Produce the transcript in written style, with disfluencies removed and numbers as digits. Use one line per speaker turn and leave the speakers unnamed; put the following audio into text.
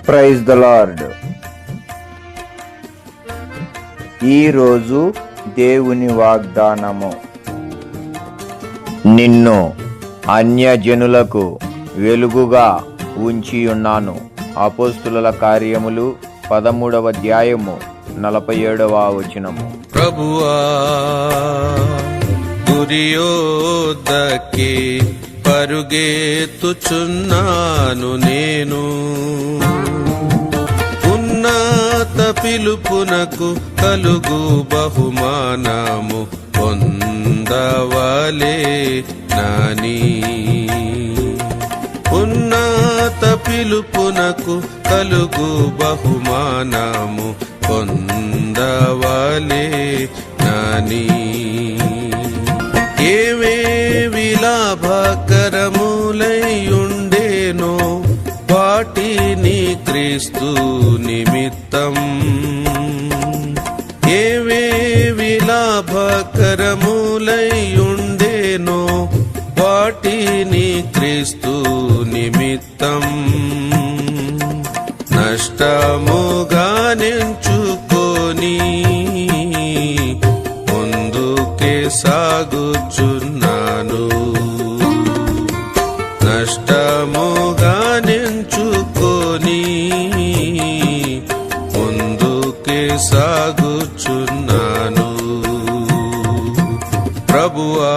Praise the lord. ఈరోజు దేవుని వాగ్దానము. నిన్ను అన్యజనులకు వెలుగుగా ఉంచియున్నాను. అపోస్తుల కార్యములు 13వ అధ్యాయము 47వ వచనము.
ప్రభువా గురియోద్దకి పరుగెత్తుచున్నాను నేను, ఉన్నత పిలుపునకు కలుగు బహుమానము పొందవలే నాని. ఉన్నత పిలుపునకు కలుగు బహుమానము పొందవలే నాని. ఏవేవి లాభకరములైయుండేనో వాటిని క్రీస్తు నిమిత్తం, ఏవేవి లాభకరములైయుండేనో వాటిని క్రీస్తు నిమిత్తం నష్టముగా నెంచుకొని ముందుకే సాగుచున్నాను. నష్టముగా నెంచుకొని ముందుకే సాగుచున్నాను. ప్రభువా